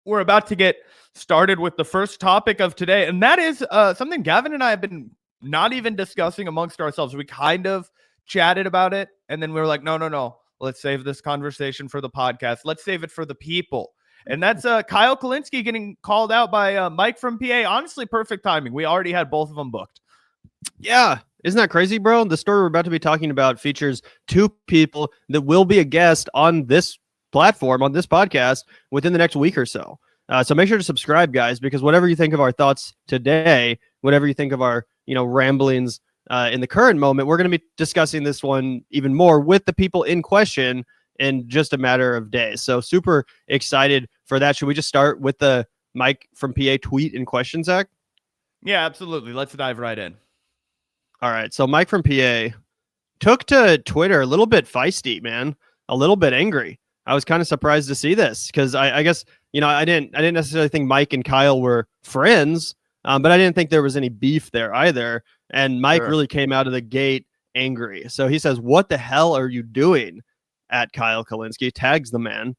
we're about to get started with the first topic of today, and that is something Gavin and I have been not even discussing amongst ourselves. We kind of chatted about it, and then we were like, no. Let's save this conversation for the podcast. Let's save it for the people. And that's Kyle Kulinski getting called out by Mike from PA. Honestly, perfect timing. We already had both of them booked. Yeah. Isn't that crazy, bro? The story we're about to be talking about features two people that will be a guest on this platform, on this podcast, within the next week or so. So make sure to subscribe, guys, because whatever you think of our thoughts today, whatever you think of our, ramblings in the current moment, we're going to be discussing this one even more with the people in question in just a matter of days. So super excited for that. Should we just start with the Mike from PA tweet in question, Zach? Yeah, absolutely. Let's dive right in. All right. So Mike from PA took to Twitter a little bit feisty, man, a little bit angry. I was kind of surprised to see this because I guess, I didn't necessarily think Mike and Kyle were friends, but I didn't think there was any beef there either. And Mike really came out of the gate angry. So he says, "What the hell are you doing?" at Kyle Kulinski, tags the man.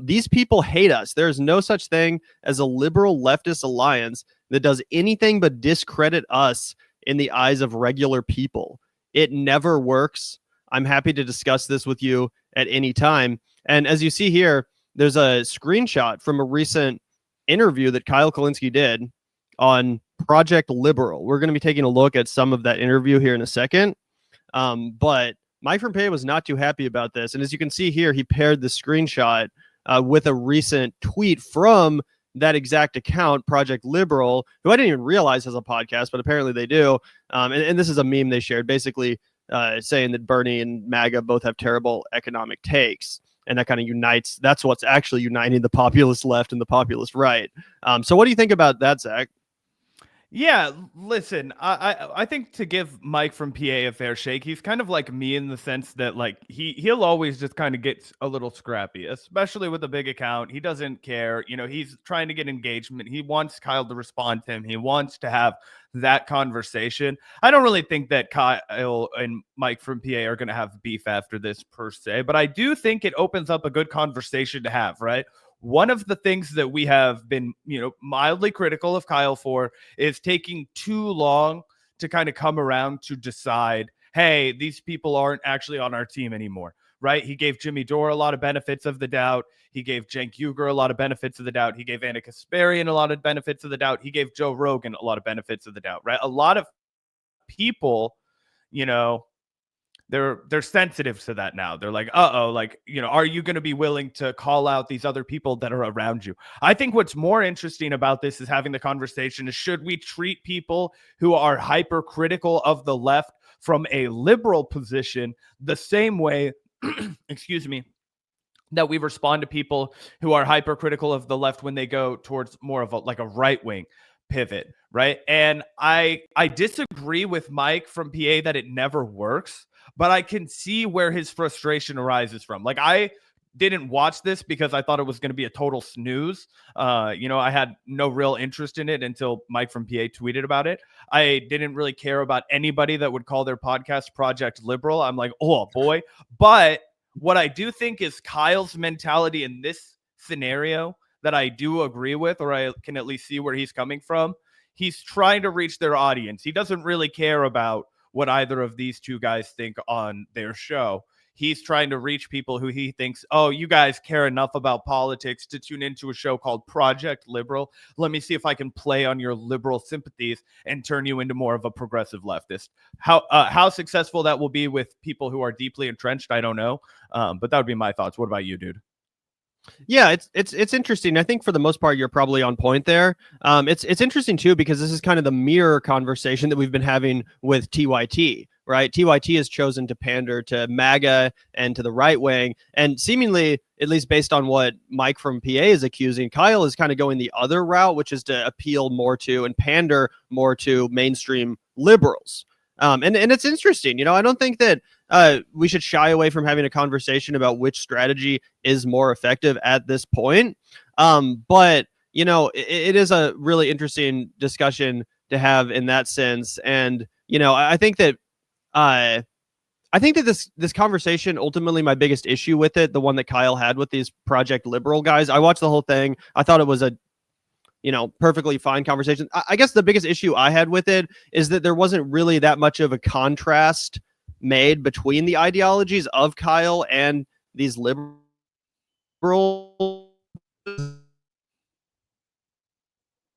These people hate us. There's no such thing as a liberal leftist alliance that does anything but discredit us in the eyes of regular people. It never works. I'm happy to discuss this with you at any time. And as you see here, there's a screenshot from a recent interview that Kyle Kulinski did on Project Liberal. We're going to be taking a look at some of that interview here in a second. But Mike from PA was not too happy about this. And as you can see here, he paired the screenshot with a recent tweet from that exact account, Project Liberal, who I didn't even realize has a podcast, but apparently they do. And this is a meme they shared, basically saying that Bernie and MAGA both have terrible economic takes. And that kind of unites. That's what's actually uniting the populist left and the populist right. So what do you think about that, Zach? Yeah, listen, I think to give Mike from PA a fair shake, he's kind of like me in the sense that like he'll always just kind of get a little scrappy, especially with a big account. He doesn't care. He's trying to get engagement. He wants Kyle to respond to him. He wants to have that conversation. I don't really think that Kyle and Mike from PA are going to have beef after this per se, but I do think it opens up a good conversation to have, right? One of the things that we have been, mildly critical of Kyle for is taking too long to kind of come around to decide, hey, these people aren't actually on our team anymore, right? He gave Jimmy Dore a lot of benefits of the doubt. He gave Cenk Uygur a lot of benefits of the doubt. He gave Anna Kasparian a lot of benefits of the doubt. He gave Joe Rogan a lot of benefits of the doubt, right? A lot of people, they're sensitive to that now. They're like, are you going to be willing to call out these other people that are around you? I think what's more interesting about this is having the conversation is, should we treat people who are hypercritical of the left from a liberal position the same way, excuse me, that we respond to people who are hypercritical of the left when they go towards more of a right-wing pivot, right? And I disagree with Mike from PA that it never works, but I can see where his frustration arises from. Like, I didn't watch this because I thought it was going to be a total snooze. I had no real interest in it until Mike from PA tweeted about it. I didn't really care about anybody that would call their podcast Project Liberal. I'm like, oh boy. But what I do think is Kyle's mentality in this scenario that I do agree with, or I can at least see where he's coming from. He's trying to reach their audience. He doesn't really care about what either of these two guys think on their show. He's trying to reach people who he thinks, oh, you guys care enough about politics to tune into a show called Project Liberal. Let me see if I can play on your liberal sympathies and turn you into more of a progressive leftist. How successful that will be with people who are deeply entrenched, I don't know. But that would be my thoughts. What about you, dude? Yeah, it's interesting. I think for the most part, you're probably on point there. It's interesting too, because this is kind of the mirror conversation that we've been having with TYT, right? TYT has chosen to pander to MAGA and to the right wing, and seemingly, at least based on what Mike from PA is accusing, Kyle is kind of going the other route, which is to appeal more to and pander more to mainstream liberals. And it's interesting, I don't think that we should shy away from having a conversation about which strategy is more effective at this point. But, it is a really interesting discussion to have in that sense. And, I think that I I think that this conversation, ultimately my biggest issue with it, the one that Kyle had with these Project Liberal guys, I watched the whole thing. I thought it was a perfectly fine conversation. I guess the biggest issue I had with it is that there wasn't really that much of a contrast made between the ideologies of Kyle and these liberals.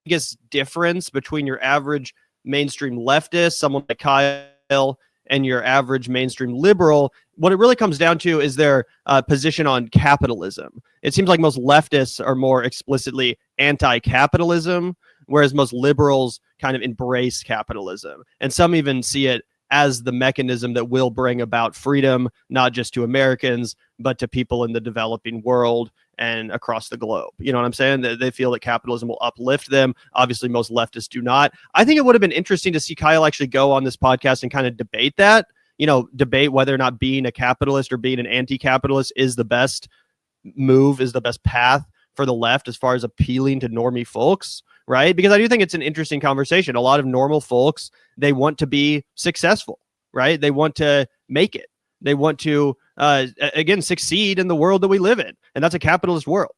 Biggest difference between your average mainstream leftist, someone like Kyle, and your average mainstream liberal, what it really comes down to is their position on capitalism. It seems like most leftists are more explicitly anti-capitalism, whereas most liberals kind of embrace capitalism. And some even see it as the mechanism that will bring about freedom, not just to Americans, but to people in the developing world and across the globe. You know what I'm saying? They feel that capitalism will uplift them. Obviously, most leftists do not. I think it would have been interesting to see Kyle actually go on this podcast and kind of debate that, debate whether or not being a capitalist or being an anti-capitalist is the best move, is the best path for the left as far as appealing to normie folks, right? Because I do think it's an interesting conversation. A lot of normal folks, they want to be successful, right? They want to make it. They want to, again, succeed in the world that we live in. And that's a capitalist world.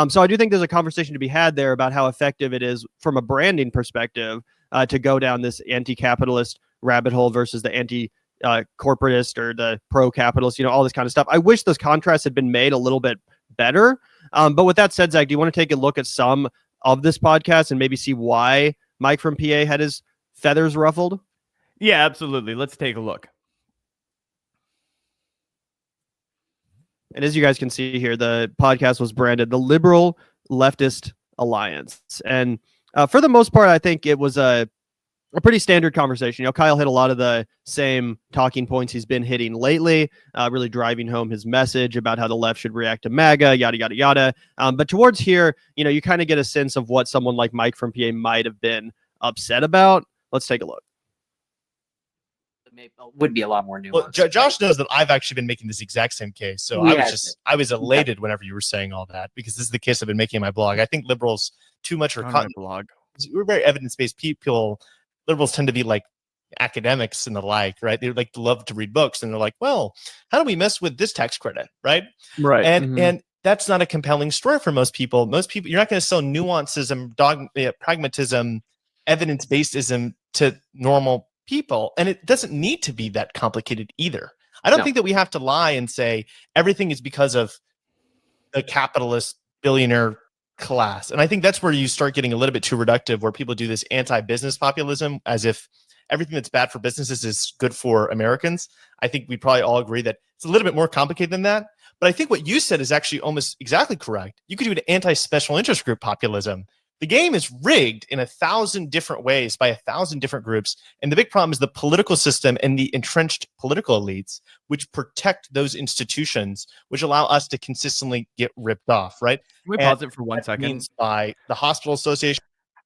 So I do think there's a conversation to be had there about how effective it is from a branding perspective to go down this anti-capitalist rabbit hole versus the anti-corporatist or the pro-capitalist, all this kind of stuff. I wish those contrasts had been made a little bit better. But with that said, Zach, do you want to take a look at some of this podcast and maybe see why Mike from PA had his feathers ruffled? Yeah, absolutely. Let's take a look. And as you guys can see here, the podcast was branded the Liberal Leftist Alliance. And for the most part, I think it was a pretty standard conversation. Kyle hit a lot of the same talking points he's been hitting lately, really driving home his message about how the left should react to MAGA, yada, yada, yada. But towards here, you kind of get a sense of what someone like Mike from PA might have been upset about. Let's take a look. Would be a lot more nuanced. Well, Josh knows that I've actually been making this exact same case. So I was elated whenever you were saying all that, because this is the case I've been making in my blog. I think liberals too much are blog. We're very evidence-based people. Liberals tend to be like academics and the like, right? They like to love to read books, and they're like, well, how do we mess with this tax credit, right? Right. And that's not a compelling story for most people. Most people, you're not going to sell nuances and pragmatism, evidence-basedism to normal people, and it doesn't need to be that complicated either. I don't think that we have to lie and say everything is because of the capitalist billionaire class. And I think that's where you start getting a little bit too reductive, where people do this anti-business populism as if everything that's bad for businesses is good for Americans. I think we probably all agree that it's a little bit more complicated than that. But I think what you said is actually almost exactly correct. You could do an anti-special interest group populism. The game is rigged in 1,000 different ways by 1,000 different groups. And the big problem is the political system and the entrenched political elites, which protect those institutions, which allow us to consistently get ripped off, right? Can we pause it for 1 second? Means by the Hospital Association.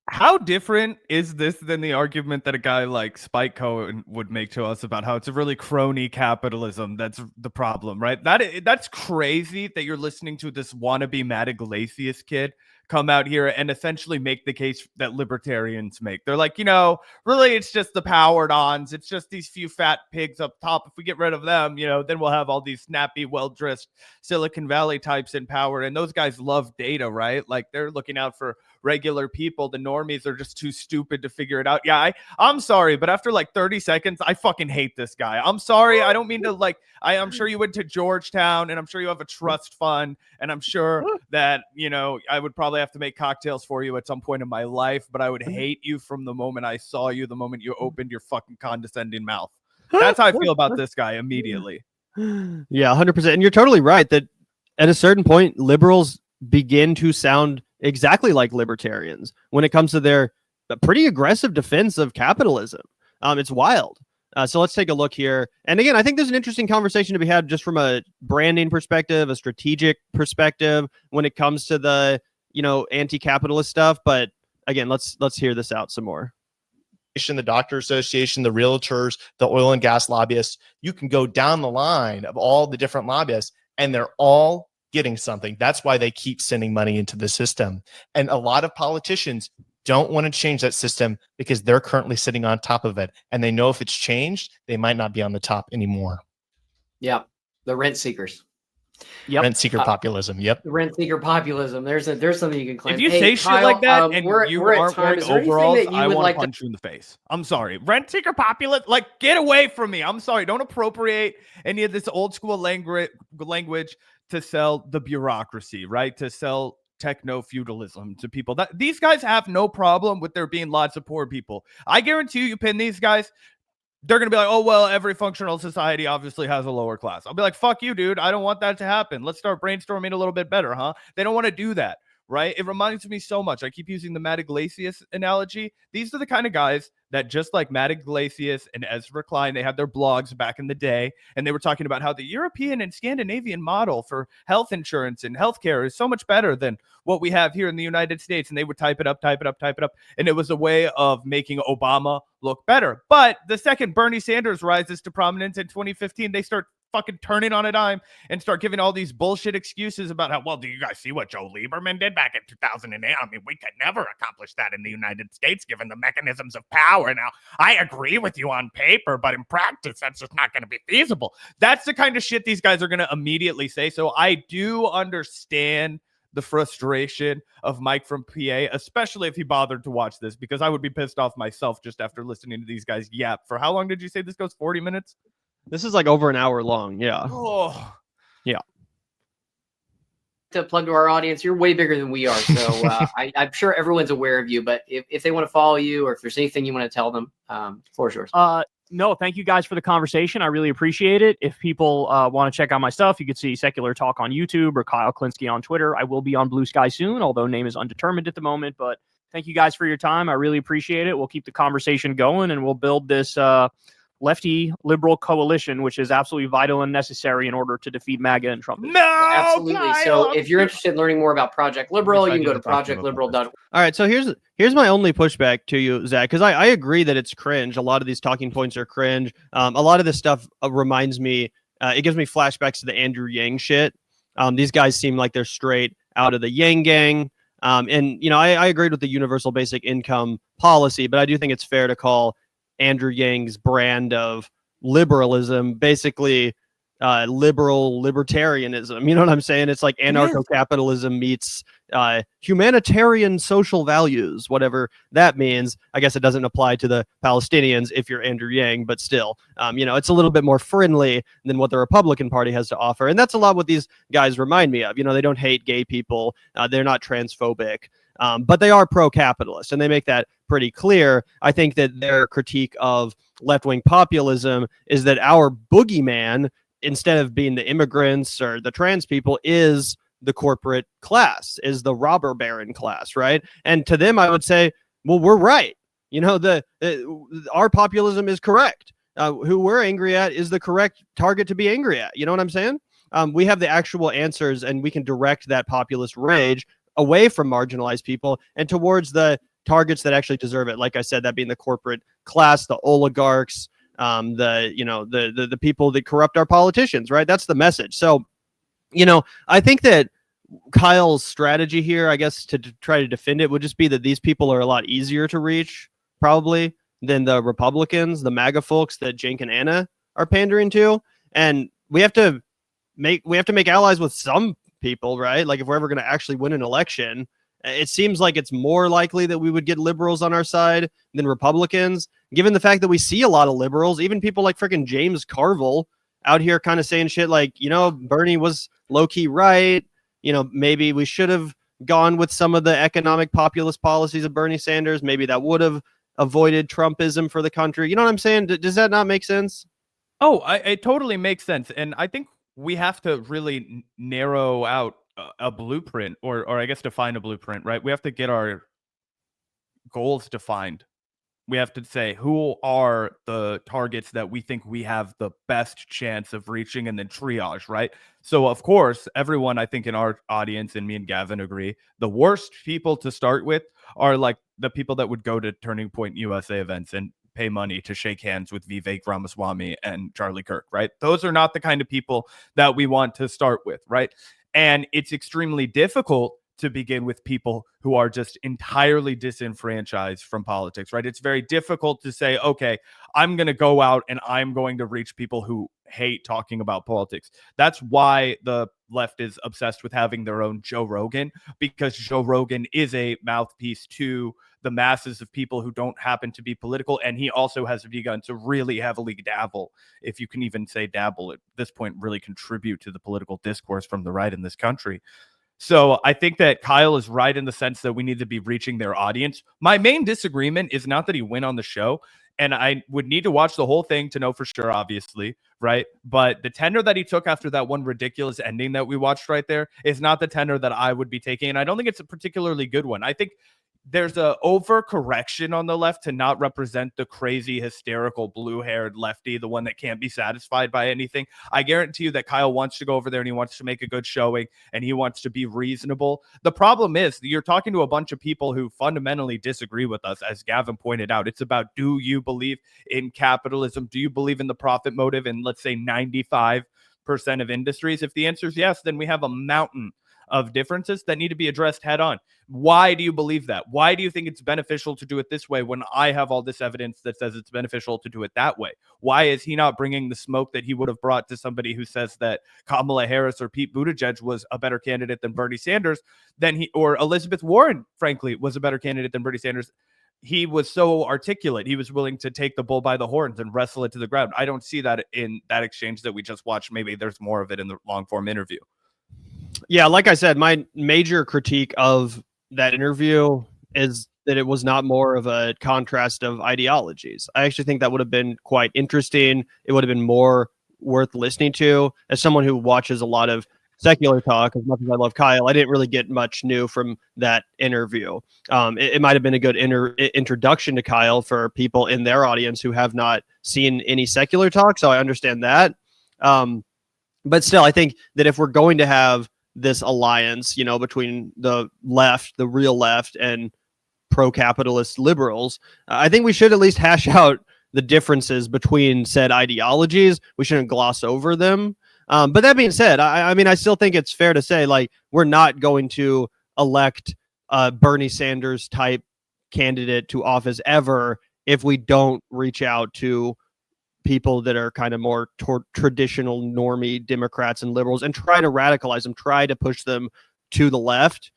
How different is this than the argument that a guy like Spike Cohen would make to us about how it's a really crony capitalism that's the problem, right? That's crazy that you're listening to this wannabe Matt Iglesias kid come out here and essentially make the case that libertarians make. They're like, really it's just the powered-ons. It's just these few fat pigs up top. If we get rid of them, then we'll have all these snappy, well-dressed Silicon Valley types in power. And those guys love data, right? Like they're looking out for regular people. The normies are just too stupid to figure it out. Yeah, I'm sorry, but after like 30 seconds, I fucking hate this guy. I'm sorry. I don't mean to I'm sure you went to Georgetown, and I'm sure you have a trust fund, and I'm sure that, I would probably have to make cocktails for you at some point in my life, but I would hate you from the moment I saw you, the moment you opened your fucking condescending mouth. That's how I feel about this guy immediately. Yeah, 100%. And you're totally right that at a certain point, liberals begin to sound exactly like libertarians when it comes to their pretty aggressive defense of capitalism. It's wild. So let's take a look here. And again, I think there's an interesting conversation to be had just from a branding perspective, a strategic perspective when it comes to the, anti-capitalist stuff. But again, let's hear this out some more. The Doctor Association, the realtors, the oil and gas lobbyists. You can go down the line of all the different lobbyists, and they're all getting something. That's why they keep sending money into the system. And a lot of politicians don't want to change that system because they're currently sitting on top of it. And they know if it's changed, they might not be on the top anymore. Yeah, the rent seekers. Yep. Rent seeker populism. Yep. The rent seeker populism. There's something you can claim. If you Hey, say Kyle, shit like that and we're you at aren't time. wearing Is there anything overalls, that you I would want like to punch you in the face. I'm sorry. Rent seeker populist, like, get away from me. I'm sorry. Don't appropriate any of this old school language to sell the bureaucracy, right? To sell techno feudalism to people. That these guys have no problem with there being lots of poor people. I guarantee you pin these guys, they're going to be like, oh, well, every functional society obviously has a lower class. I'll be like, fuck you, dude. I don't want that to happen. Let's start brainstorming a little bit better, huh? They don't want to do that, right? It reminds me so much. I keep using the Matt Iglesias analogy. These are the kind of guys that, just like Matt Iglesias and Ezra Klein, they had their blogs back in the day, and they were talking about how the European and Scandinavian model for health insurance and healthcare is so much better than what we have here in the United States. And they would type it up. And it was a way of making Obama look better. But the second Bernie Sanders rises to prominence in 2015, they start fucking turning on a dime and start giving all these bullshit excuses about how, well, do you guys see what Joe Lieberman did back in 2008? I mean, we could never accomplish that in the United States given the mechanisms of power. Now, I agree with you on paper, but in practice, that's just not going to be feasible. That's the kind of shit these guys are going to immediately say. So I do understand the frustration of Mike from PA, especially if he bothered to watch this, because I would be pissed off myself just after listening to these guys yap. For how long did you say this goes? 40 minutes? This is like over an hour long. Yeah. Oh, yeah. To plug to our audience, you're way bigger than we are. So I'm sure everyone's aware of you, but if they want to follow you or if there's anything you want to tell them, floor is yours. No, thank you guys for the conversation. I really appreciate it. If people want to check out my stuff, you can see Secular Talk on YouTube or Kyle Kulinski on Twitter. I will be on Blue Sky soon, although name is undetermined at the moment. But thank you guys for your time. I really appreciate it. We'll keep the conversation going, and we'll build this lefty liberal coalition, which is absolutely vital and necessary in order to defeat MAGA and Trump. no, Absolutely. Kyle, So if you're interested in learning more about Project Liberal, you can go to Decided to talk to him about projectliberal.org. All right, so here's my only pushback to you, Zach, because I agree that it's cringe. A lot of these talking points are cringe. A lot of this stuff reminds me, it gives me flashbacks to the Andrew Yang shit. These guys seem like they're straight out of the Yang gang. And, you know, I agreed with the universal basic income policy, but I do think it's fair to call Andrew Yang's brand of liberalism basically libertarianism. You know what I'm saying? It's like anarcho-capitalism meets humanitarian social values, whatever that means. I guess it doesn't apply to the Palestinians if you're Andrew Yang, but still, you know, it's a little bit more friendly than what the Republican Party has to offer. And that's a lot what these guys remind me of. You know, they don't hate gay people. They're not transphobic, but they are pro-capitalist, and they make that pretty clear. I think that their critique of left-wing populism is that our boogeyman, instead of being the immigrants or the trans people, is the corporate class, is the robber baron class, right? And to them, I would say, well, we're right. You know, our populism is correct. Who we're angry at is the correct target to be angry at. You know what I'm saying? We have the actual answers, and we can direct that populist rage away from marginalized people and towards the targets that actually deserve it. Like I said, that being the corporate class, the oligarchs, the people that corrupt our politicians, right? That's the message. So, you know, I think that Kyle's strategy here, I guess, to try to defend it would just be that these people are a lot easier to reach, probably, than the Republicans, the MAGA folks that Jake and Anna are pandering to. And we have to make allies with some people, right? Like if we're ever going to actually win an election, it seems like it's more likely that we would get liberals on our side than Republicans, given the fact that we see a lot of liberals, even people like freaking James Carville out here kind of saying shit like, you know, Bernie was low-key right. You know, maybe we should have gone with some of the economic populist policies of Bernie Sanders. Maybe that would have avoided Trumpism for the country. You know what I'm saying? Does that not make sense? Oh, it totally makes sense. And I think we have to really narrow out a blueprint, or I guess define a blueprint, right? We have to get our goals defined. We have to say who are the targets that we think we have the best chance of reaching, and then triage, right? So of course, everyone I think in our audience, and me and Gavin agree, the worst people to start with are like the people that would go to Turning Point USA events and pay money to shake hands with Vivek Ramaswamy and Charlie Kirk, right? Those are not the kind of people that we want to start with, right? And it's extremely difficult to begin with people who are just entirely disenfranchised from politics, right? It's very difficult to say, okay, I'm going to go out and I'm going to reach people who hate talking about politics. That's why the left is obsessed with having their own Joe Rogan, because Joe Rogan is a mouthpiece to the masses of people who don't happen to be political. And he also has begun to really heavily dabble, if you can even say dabble at this point, really contribute to the political discourse from the right in this country. So I think that Kyle is right in the sense that we need to be reaching their audience. My main disagreement is not that he went on the show, and I would need to watch the whole thing to know for sure, obviously, right? But the tenor that he took after that one ridiculous ending that we watched right there is not the tenor that I would be taking, and I don't think it's a particularly good one. I think there's a overcorrection on the left to not represent the crazy, hysterical, blue-haired lefty, the one that can't be satisfied by anything. I guarantee you that Kyle wants to go over there and he wants to make a good showing and he wants to be reasonable. The problem is you're talking to a bunch of people who fundamentally disagree with us, as Gavin pointed out. It's about, do you believe in capitalism? Do you believe in the profit motive in, let's say, 95% of industries? If the answer is yes, then we have a mountain of differences that need to be addressed head on. Why do you believe that? Why do you think it's beneficial to do it this way when I have all this evidence that says it's beneficial to do it that way? Why is he not bringing the smoke that he would have brought to somebody who says that Kamala Harris or Pete Buttigieg was a better candidate than Bernie Sanders, or Elizabeth Warren, frankly, was a better candidate than Bernie Sanders? He was so articulate. He was willing to take the bull by the horns and wrestle it to the ground. I don't see that in that exchange that we just watched. Maybe there's more of it in the long form interview. Yeah, like I said, my major critique of that interview is that it was not more of a contrast of ideologies. I actually think that would have been quite interesting. It would have been more worth listening to. As someone who watches a lot of secular talk, as much as I love Kyle, I didn't really get much new from that interview. It might have been a good introduction to Kyle for people in their audience who have not seen any secular talk, so I understand that. But still, I think that if we're going to have this alliance, between the left, the real left, and pro-capitalist liberals, I think we should at least hash out the differences between said ideologies. We shouldn't gloss over them. But that being said, I mean, I still think it's fair to say, like, we're not going to elect a Bernie Sanders type candidate to office ever if we don't reach out to people that are kind of more traditional normie Democrats and liberals and try to radicalize them, try to push them to the left.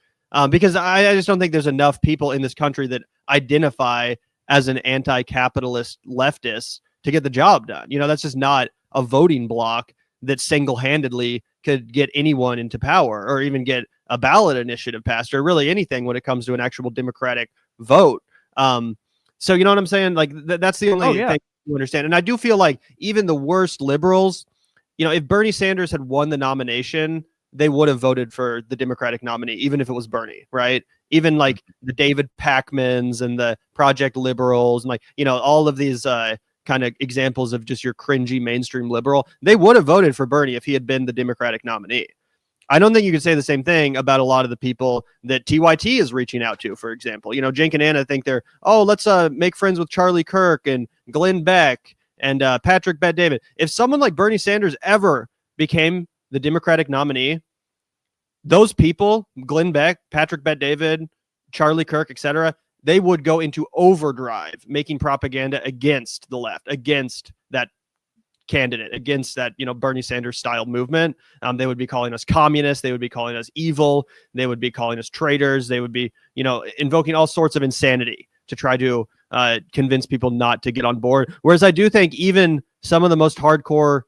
Because I just don't think there's enough people in this country that identify as an anti-capitalist leftist to get the job done. That's just not a voting block that single-handedly could get anyone into power or even get a ballot initiative passed or really anything when it comes to an actual Democratic vote. So you know what I'm saying? Like that's the only thing you understand. And I do feel like even the worst liberals, if Bernie Sanders had won the nomination, they would have voted for the Democratic nominee, even if it was Bernie, right? Even like the David Pakmans and the Project Liberals and all of these kind of examples of just your cringy mainstream liberal, they would have voted for Bernie if he had been the Democratic nominee. I don't think you can say the same thing about a lot of the people that TYT is reaching out to, for example. Jake and Anna think they're, let's make friends with Charlie Kirk and Glenn Beck and Patrick Bet-David. If someone like Bernie Sanders ever became the Democratic nominee, those people, Glenn Beck, Patrick Bet-David, Charlie Kirk, etc., they would go into overdrive making propaganda against the left, against that candidate, against that Bernie Sanders style movement. They would be calling us communists, they would be calling us evil, they would be calling us traitors, they would be invoking all sorts of insanity to try to convince people not to get on board. Whereas I do think even some of the most hardcore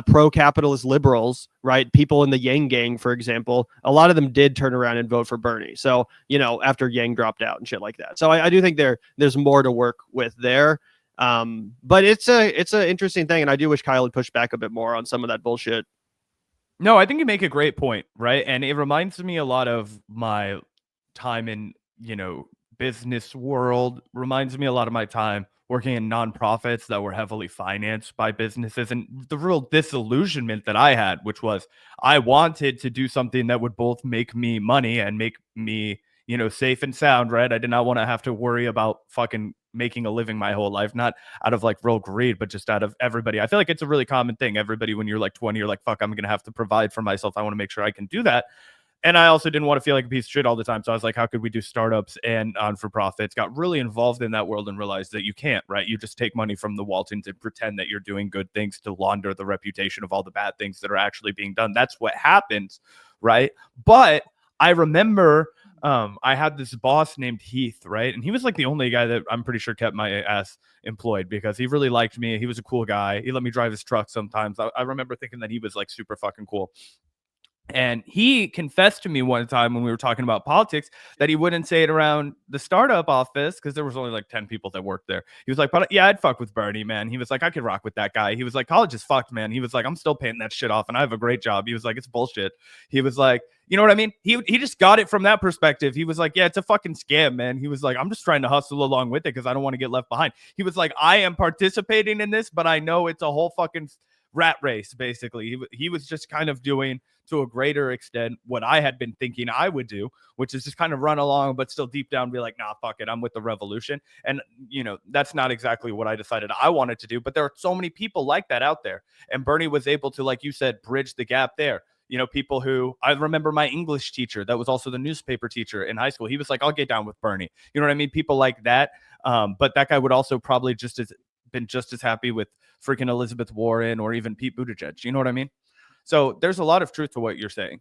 pro-capitalist liberals, right, people in the Yang gang, for example, a lot of them did turn around and vote for Bernie. So after Yang dropped out and shit like that. So I do think there's more to work with there. But it's a interesting thing, and I do wish Kyle would push back a bit more on some of that bullshit. No, I think you make a great point, right? And it reminds me a lot of my time in, business world, reminds me a lot of my time working in nonprofits that were heavily financed by businesses, and the real disillusionment that I had, which was I wanted to do something that would both make me money and make me, safe and sound, right? I did not want to have to worry about fucking making a living my whole life, not out of like real greed, but just out of everybody. I feel like it's a really common thing. Everybody, when you're like 20, you're like, fuck, I'm going to have to provide for myself. I want to make sure I can do that. And I also didn't want to feel like a piece of shit all the time. So I was like, how could we do startups and non-for-profits? Got really involved in that world and realized that you can't, right? You just take money from the Waltons and pretend that you're doing good things to launder the reputation of all the bad things that are actually being done. That's what happens, right? But I remember I had this boss named Heath, right? And he was like the only guy that I'm pretty sure kept my ass employed because he really liked me. He was a cool guy. He let me drive his truck sometimes. I remember thinking that he was like super fucking cool. And he confessed to me one time when we were talking about politics that he wouldn't say it around the startup office because there was only like 10 people that worked there. He was like, but yeah, I'd fuck with Bernie, man. He was like, I could rock with that guy. He was like, college is fucked, man. He was like, I'm still paying that shit off and I have a great job. He was like, it's bullshit. He was like, you know what I mean? He just got it from that perspective. He was like, yeah, it's a fucking scam, man. He was like, I'm just trying to hustle along with it because I don't want to get left behind. He was like, I am participating in this, but I know it's a whole fucking rat race, basically. He was just kind of doing to a greater extent what I had been thinking I would do, which is just kind of run along, but still deep down be like, nah, fuck it, I'm with the revolution. And, you know, that's not exactly what I decided I wanted to do, but there are so many people like that out there. And Bernie was able to, like you said, bridge the gap there. You know, people who, I remember my English teacher that was also the newspaper teacher in high school. He was like, I'll get down with Bernie. You know what I mean? People like that. But that guy would also probably been just as happy with freaking Elizabeth Warren or even Pete Buttigieg. You know what I mean? So there's a lot of truth to what you're saying.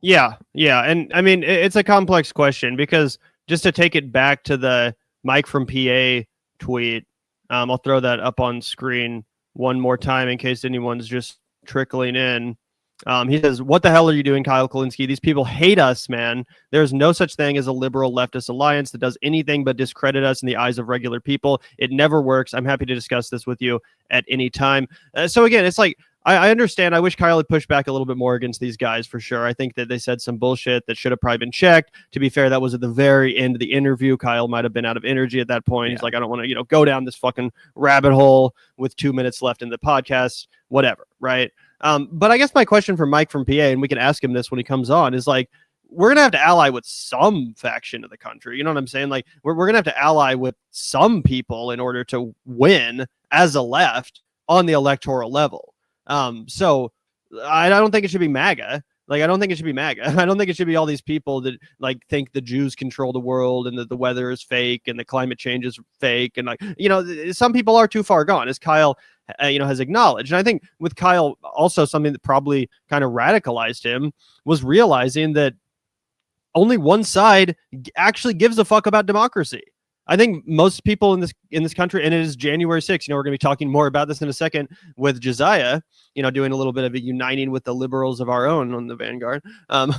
Yeah. And I mean, it's a complex question because just to take it back to the Mike from PA tweet, I'll throw that up on screen one more time in case anyone's just trickling in. He says, what the hell are you doing, Kyle Kulinski? These people hate us, man. There's no such thing as a liberal leftist alliance that does anything but discredit us in the eyes of regular people. It never works. I'm happy to discuss this with you at any time. So again, it's like, I understand. I wish Kyle had pushed back a little bit more against these guys for sure. I think that they said some bullshit that should have probably been checked. To be fair, that was at the very end of the interview. Kyle might have been out of energy at that point. Yeah. He's like, I don't want to, go down this fucking rabbit hole with 2 minutes left in the podcast, whatever. Right. But I guess my question for Mike from PA, and we can ask him this when he comes on, is like, we're going to have to ally with some faction of the country. You know what I'm saying? Like, we're going to have to ally with some people in order to win as a left on the electoral level. So I don't think it should be MAGA. Like, I don't think it should be MAGA. I don't think it should be all these people that like think the Jews control the world and that the weather is fake and the climate change is fake. And like, some people are too far gone, as Kyle, has acknowledged. And I think with Kyle, also something that probably kind of radicalized him was realizing that only one side actually gives a fuck about democracy. I think most people in this country, and it is January 6th, we're going to be talking more about this in a second with Josiah, doing a little bit of a uniting with the liberals of our own on the Vanguard. But,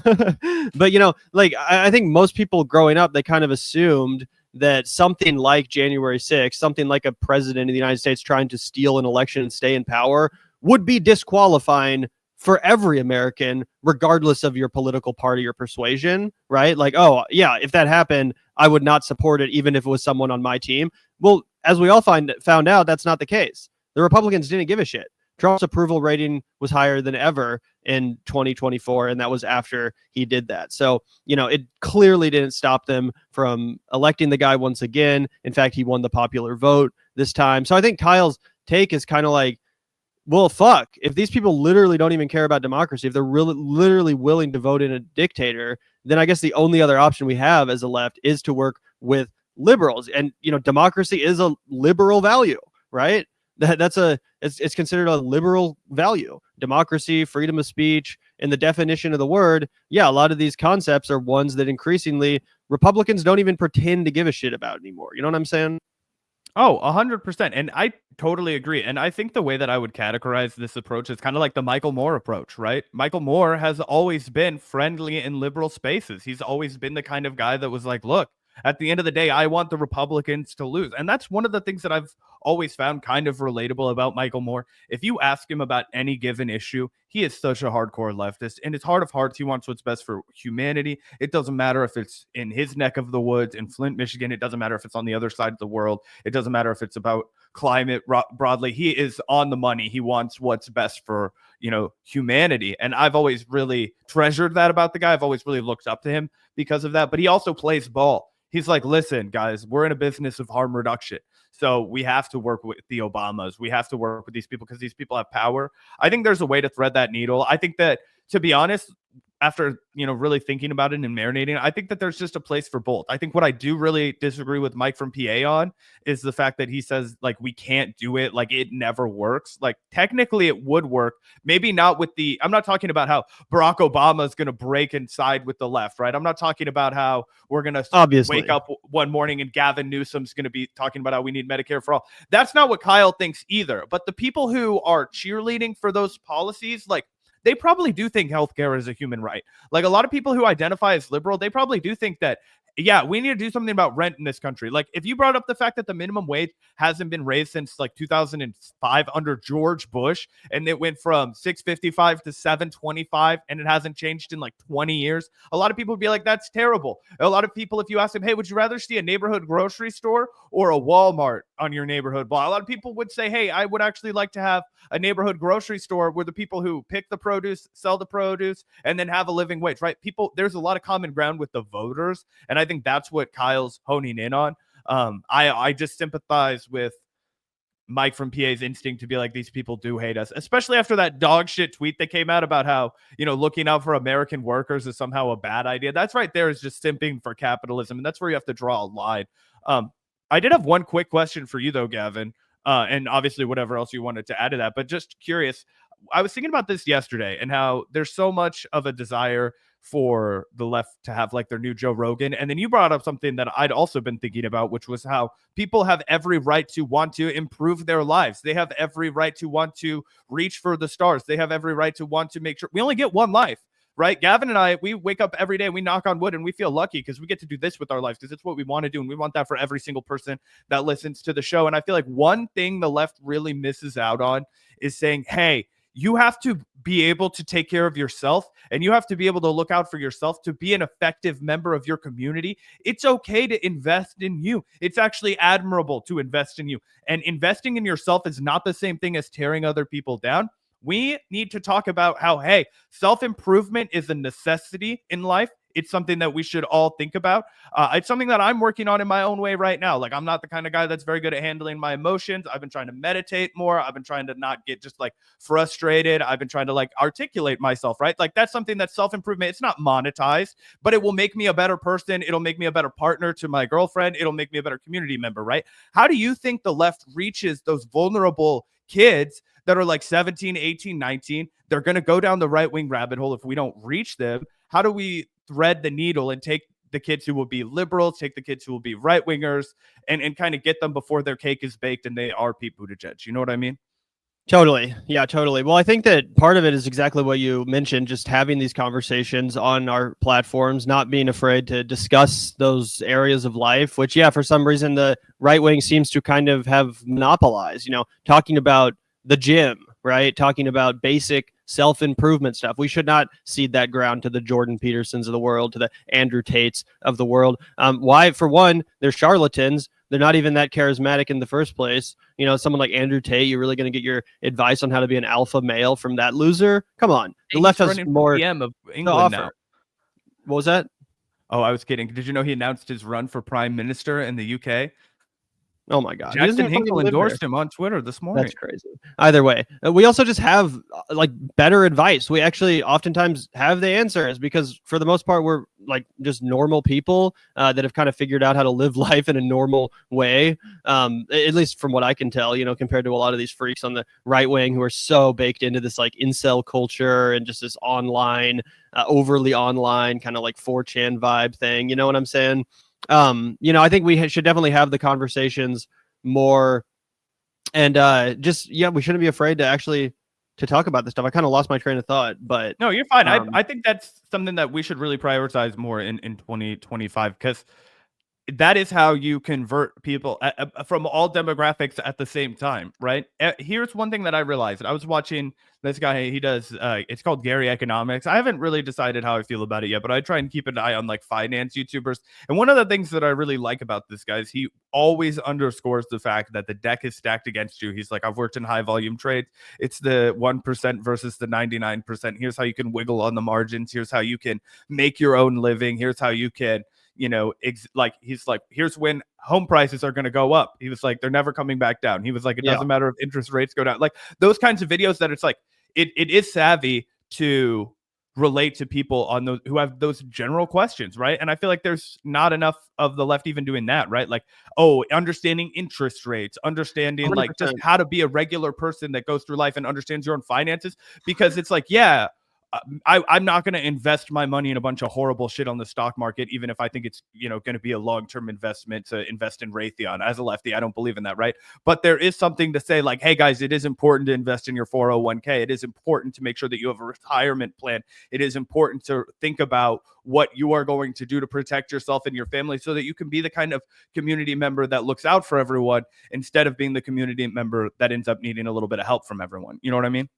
I think most people growing up, they kind of assumed that something like January 6th, something like a president of the United States trying to steal an election and stay in power would be disqualifying for every American, regardless of your political party or persuasion, right? Like, oh, yeah, if that happened, I would not support it, even if it was someone on my team. Well, as we all found out, that's not the case. The Republicans didn't give a shit. Trump's approval rating was higher than ever in 2024, and that was after he did that. So, it clearly didn't stop them from electing the guy once again. In fact, he won the popular vote this time. So I think Kyle's take is kind of like, well, fuck, if these people literally don't even care about democracy, if they're really literally willing to vote in a dictator, then I guess the only other option we have as a left is to work with liberals. And, democracy is a liberal value, right? It's considered a liberal value. Democracy, freedom of speech, and the definition of the word. Yeah, a lot of these concepts are ones that increasingly Republicans don't even pretend to give a shit about anymore. You know what I'm saying? Oh, 100%. And I totally agree. And I think the way that I would categorize this approach is kind of like the Michael Moore approach, right? Michael Moore has always been friendly in liberal spaces. He's always been the kind of guy that was like, look, at the end of the day, I want the Republicans to lose. And that's one of the things that I've always found kind of relatable about Michael Moore. If you ask him about any given issue, he is such a hardcore leftist. In his heart of hearts, he wants what's best for humanity. It doesn't matter if it's in his neck of the woods in Flint, Michigan. It doesn't matter if it's on the other side of the world. It doesn't matter if it's about climate broadly. He is on the money. He wants what's best for, humanity. And I've always really treasured that about the guy. I've always really looked up to him because of that. But he also plays ball. He's like, listen, guys, we're in a business of harm reduction. So we have to work with the Obamas. We have to work with these people because these people have power. I think there's a way to thread that needle. I think that to be honest, after, really thinking about it and marinating, I think that there's just a place for both. I think what I do really disagree with Mike from PA on is the fact that he says, like, we can't do it. Like, it never works. Like, technically it would work. Maybe not with I'm not talking about how Barack Obama is going to break and side with the left, right? I'm not talking about how we're going to Obviously wake up one morning and Gavin Newsom's going to be talking about how we need Medicare for all. That's not what Kyle thinks either. But the people who are cheerleading for those policies, like, they probably do think healthcare is a human right. Like, a lot of people who identify as liberal, they probably do think that, yeah, we need to do something about rent in this country. Like, if you brought up the fact that the minimum wage hasn't been raised since like 2005 under George Bush, and it went from $6.55 to $7.25, and it hasn't changed in like 20 years, a lot of people would be like, that's terrible. A lot of people, if you ask them, hey, would you rather see a neighborhood grocery store or a Walmart on your neighborhood block? A lot of people would say, hey, I would actually like to have a neighborhood grocery store where the people who pick the produce, sell the produce, and then have a living wage, right? There's a lot of common ground with the voters, and I think that's what Kyle's honing in on. I just sympathize with Mike from PA's instinct to be like, these people do hate us, especially after that dog shit tweet that came out about how, looking out for American workers is somehow a bad idea. That's right there is just simping for capitalism, and that's where you have to draw a line. I did have one quick question for you, though, Gavin, and obviously whatever else you wanted to add to that, but just curious. I was thinking about this yesterday and how there's so much of a desire for the left to have like their new Joe Rogan. And then you brought up something that I'd also been thinking about, which was how people have every right to want to improve their lives. They have every right to want to reach for the stars. They have every right to want to make sure we only get one life, right? Gavin and I, we wake up every day, we knock on wood, and we feel lucky because we get to do this with our lives because it's what we want to do. And we want that for every single person that listens to the show. And I feel like one thing the left really misses out on is saying, hey, you have to be able to take care of yourself, and you have to be able to look out for yourself to be an effective member of your community. It's okay to invest in you. It's actually admirable to invest in you. And investing in yourself is not the same thing as tearing other people down. We need to talk about how, hey, self-improvement is a necessity in life. It's something that we should all think about. It's something that I'm working on in my own way right now. Like, I'm not the kind of guy that's very good at handling my emotions. I've been trying to meditate more. I've been trying to not get just like frustrated. I've been trying to like articulate myself, right? Like, that's something that's self-improvement. It's not monetized, but it will make me a better person. It'll make me a better partner to my girlfriend. It'll make me a better community member, right? How do you think the left reaches those vulnerable kids that are like 17, 18, 19? They're going to go down the right-wing rabbit hole if we don't reach them. How do we thread the needle and take the kids who will be liberals, take the kids who will be right-wingers, and kind of get them before their cake is baked and they are Pete Buttigieg? You know what I mean? Totally. Yeah, totally. Well, I think that part of it is exactly what you mentioned, just having these conversations on our platforms, not being afraid to discuss those areas of life, which, yeah, for some reason, the right wing seems to kind of have monopolized, talking about the gym, right? Talking about basic self-improvement stuff. We should not cede that ground to the Jordan Petersons of the world, to the Andrew Tates of the world. Why? For one, they're charlatans. They're not even that charismatic in the first place. Someone like Andrew Tate, you're really going to get your advice on how to be an alpha male from that loser? Come on. The left has more PM of England now. What was that? Oh, I was kidding. Did you know he announced his run for prime minister in the UK? Oh my God. Jackson Hinkle endorsed him on Twitter this morning. That's crazy. Either way, we also just have like better advice. We actually oftentimes have the answers because for the most part, we're like just normal people that have kind of figured out how to live life in a normal way. At least from what I can tell, compared to a lot of these freaks on the right wing who are so baked into this like incel culture and just this online, overly online kind of like 4chan vibe thing. You know what I'm saying? I think we should definitely have the conversations more and we shouldn't be afraid to actually to talk about this stuff. I kind of lost my train of thought, but no, you're fine. I think that's something that we should really prioritize more in 2025 because that is how you convert people from all demographics at the same time, right? Here's one thing that I realized. I was watching this guy. He does, it's called Gary Economics. I haven't really decided how I feel about it yet, but I try and keep an eye on like finance YouTubers. And one of the things that I really like about this guy is he always underscores the fact that the deck is stacked against you. He's like, I've worked in high volume trades. It's the 1% versus the 99%. Here's how you can wiggle on the margins. Here's how you can make your own living. Here's how you can, he's like, here's when home prices are going to go up. He was like, they're never coming back down. He was like, it doesn't matter if interest rates go down. Like those kinds of videos that it's like, it is savvy to relate to people on those who have those general questions, right? And I feel like there's not enough of the left even doing that, right? Like, oh, understanding interest rates, understanding like just 100%. how to be a regular person that goes through life and understands your own finances, because it's like, yeah, I'm not going to invest my money in a bunch of horrible shit on the stock market, even if I think it's, you know, going to be a long-term investment to invest in Raytheon. As a lefty, I don't believe in that, right? But there is something to say like, hey guys, it is important to invest in your 401k. It is important to make sure that you have a retirement plan. It is important to think about what you are going to do to protect yourself and your family so that you can be the kind of community member that looks out for everyone instead of being the community member that ends up needing a little bit of help from everyone. You know what I mean?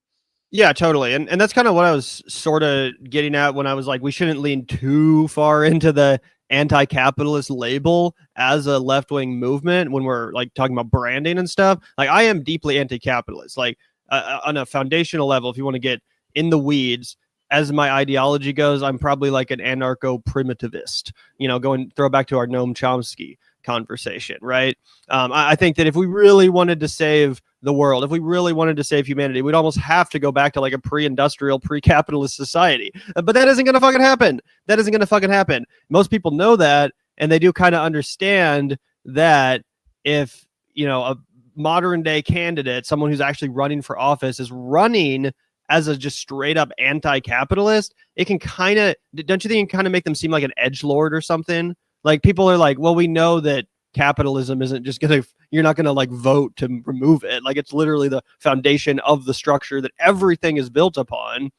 Yeah, totally. And that's kind of what I was sort of getting at when I was like, we shouldn't lean too far into the anti-capitalist label as a left-wing movement when we're like talking about branding and stuff. Like, I am deeply anti-capitalist. Like, on a foundational level, if you want to get in the weeds, as my ideology goes, I'm probably like an anarcho-primitivist, you know, throw back to our Noam Chomsky conversation, right? I think that if we really wanted to save the world, if we really wanted to save humanity, we'd almost have to go back to like a pre-industrial, pre-capitalist society. But that isn't going to fucking happen. That isn't going to fucking happen. Most people know that, and they do kind of understand that if, you know, a modern day candidate, someone who's actually running for office, is running as a just straight up anti-capitalist, it can kind of, don't you think it can kind of make them seem like an edgelord or something? Like, people are like, well, we know that capitalism isn't just going to, you're not going to like vote to remove it. Like, it's literally the foundation of the structure that everything is built upon.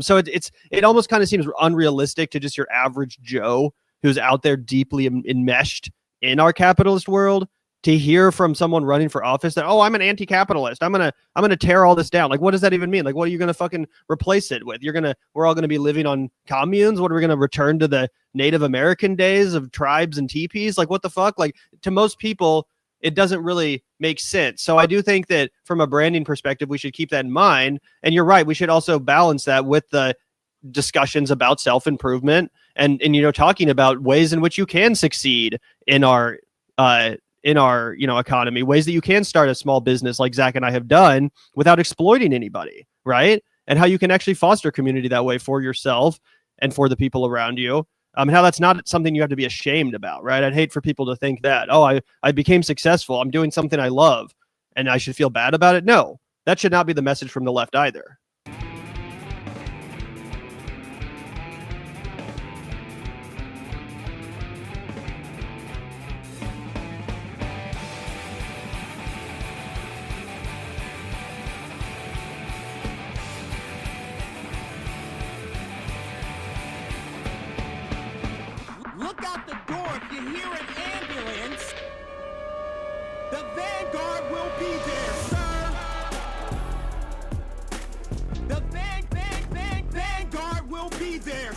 So it almost kind of seems unrealistic to just your average Joe who's out there deeply enmeshed in our capitalist world to hear from someone running for office that, oh, I'm an anti-capitalist. I'm gonna tear all this down. Like, what does that even mean? Like, what are you gonna fucking replace it with? We're all gonna be living on communes. What are we gonna return to the Native American days of tribes and teepees? Like, what the fuck? Like, to most people, it doesn't really make sense. So I do think that from a branding perspective, we should keep that in mind. And you're right, we should also balance that with the discussions about self-improvement and you know, talking about ways in which you can succeed in our you know, economy, ways that you can start a small business like Zach and I have done without exploiting anybody, right? And how you can actually foster community that way for yourself and for the people around you. And how that's not something you have to be ashamed about, right? I'd hate for people to think that, oh, I became successful, I'm doing something I love, and I should feel bad about it. No, that should not be the message from the left either. Look out the door if you hear an ambulance. The Vanguard will be there, sir. The Vanguard will be there,